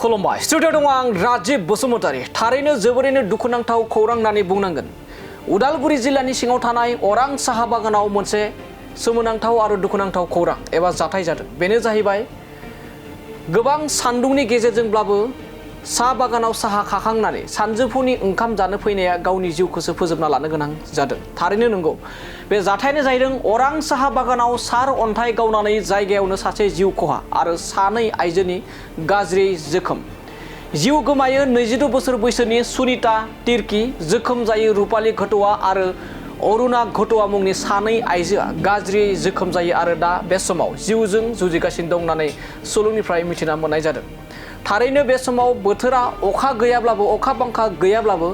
खुलुमबाय स्टुडिअ दङ आं राजिब बसुमतारी थारैनो जोबोरैनो दुखुनांथाव खौरां होननानै बुंनांगोन उदालगुरि जिल्लानि सिङाव थानाय अरां साहा बागानाव मोनसे सोमोनांथाव आरो दुखुनांथाव खौरां एबा जाथाय जादों बेनो जाहैबाय गोबां सान्दुंनि गेजेरजोंब्लाबो साहा बागानाव साहा खाखांनानै सानजौफुनि ओंखाम जानो फैनाया गावनि जिउखौसो फोजोबना लानो गोनां जादों थारैनो नंगौ बे जाथायानो जाहैदों अरां साहा बागानाव सार अन्थाइ गावनानै जायगायावनो सासे जिउ खहा आरो सानै आइजोनि गाज्रि जोखोम जिउ गोमायो 22 बोसोर बैसोनि सुनिता तिर्की जोखोम जायो रुपाली घट'आ आरो अरुणा घट'आ मुंनि सानै आइजोआ गाज्रि जोखोम जायो आरो दा बे समाव जिउजों जुजिगासिनो दं होननानै सुलुंनिफ्राय मिथिना मोननाय जादों थारैनो बे समाव बोथोरा अखा गैयाब्लाबो अखा बांखा गैयाब्लाबो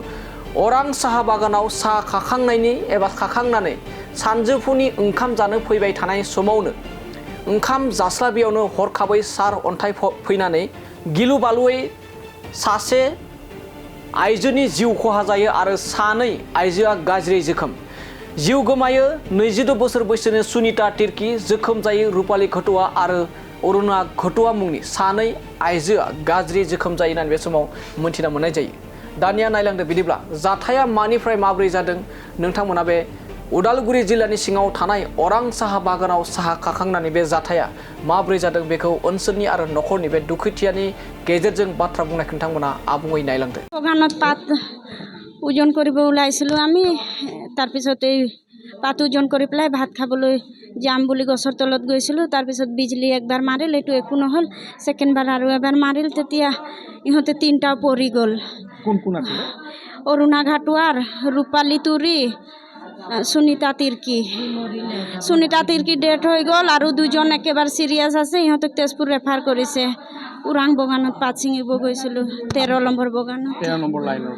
अरां साहा बागानाव साहा खाखांनायनि एबा खाखांनानै सानजौफुनि ओंखाम जानो फैबाय थानाय समावनो ओंखाम जास्लाबियावनो हरखाबै सार अन्थाइ फैनानै गिलु बालुयै सासे आइजोनि जिउ खहा जायो आरो सानै आइजोआ गाज्रि जोखोम जिउ गोमायो 22 बोसोर बैसोनि सुनिता तिर्की जोखोम जायो रुपाली घट'आ आरो अरुणा घट'आ मुंनि सानै आइजोआ गाज्रि जोखोम जायो होननानै बे समाव मोनथिना मोननाय जायो दानिया नायलांदो बिदिब्ला जाथाया मानिफ्राय माबोरै जादों नोंथांमोना बे उदालगुरि जिल्लानि सिङाव थानाय अरां साहा बागानाव साहा खाखांनानै बे जाथाया माबोरै जादों बेखौ ओनसोलनि आरो नखरनि बे दुखुथियानि गेजेरजों बाथ्रा बुंनाय नोंथांमोना आबुङै नायलांदो বাগানত পাত ওজন কৰিব ওলাইছিলোঁ আমি তাৰপিছত এই পাত ওজন কৰি পেলাই ভাত খাবলৈ যাম বুলি গছৰ তলত গৈছিলোঁ তাৰপিছত বিজলী একবাৰ মাৰিল এইটো একো নহ'ল ছেকেণ্ডবাৰ আৰু এবাৰ মাৰিল তেতিয়া ইহঁতে তিনিটা পৰি গ'ল কোন কোন আছিল অৰুণা ঘাটোৱাৰ ৰূপালী তুৰী সুনিতা তিৰ্কি ডেথ হৈ গ'ল আৰু দুজন একেবাৰে চিৰিয়াছ আছে ইহঁতক তেজপুৰ ৰেফাৰ কৰিছে ওৰাং বাগানত পাত ছিঙিব গৈছিলোঁ 13 নম্বৰ বাগানত 13 নম্বৰ লাইনৰ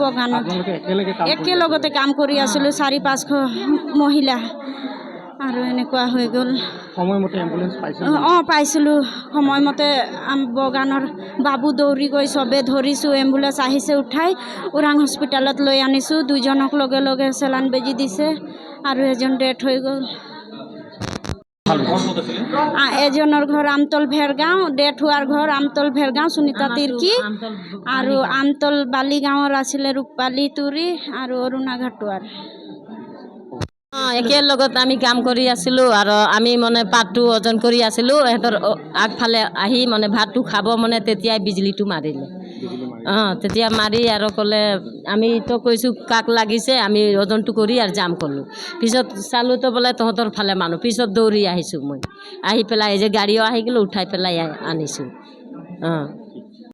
বাগানত একেলগতে কাম কৰি আছিলোঁ 4-500 মহিলা আৰু এনেকুৱা হৈ গ'ল সময়মতে এম্বুলেন্স পাইছিল পাইছিলোঁ সময়মতে বাগানৰ বাবু দৌৰি গৈ চবে ধৰিছোঁ এম্বুলেন্স আহিছে উঠাই ওৰাং হস্পিটেলত লৈ আনিছোঁ দুজনক লগে লগে চেলান বেজি দিছে আৰু এজন ডেথ হৈ গ'ল এজনৰ ঘৰ আমতল ভেৰগাঁও ডেথ হোৱাৰ ঘৰ আমতল ভেৰগাঁও সুনিতা তিৰ্কি আৰু আমতল বালিগাঁৱৰ আছিলে ৰূপালী তুৰী আৰু অৰুণা ঘাটোৱাৰ একেলগত আমি কাম কৰি আছিলোঁ আৰু আমি মানে পাতটো ওজন কৰি আছিলোঁ সিহঁতৰ আগফালে আহি মানে ভাতটো খাব মানে তেতিয়াই বিজুলীটো মাৰিলে তেতিয়া মাৰি আৰু ক'লে আমিতো কৈছোঁ কাক লাগিছে আমি ওজনটো কৰি আৰু যাম ক'লোঁ পিছত চালোঁতো বোলে তহঁতৰ ফালে মানুহ পিছত দৌৰি আহিছোঁ মই আহি পেলাই এই যে গাড়ীও আহি গ'লোঁ উঠাই পেলাই আনিছোঁ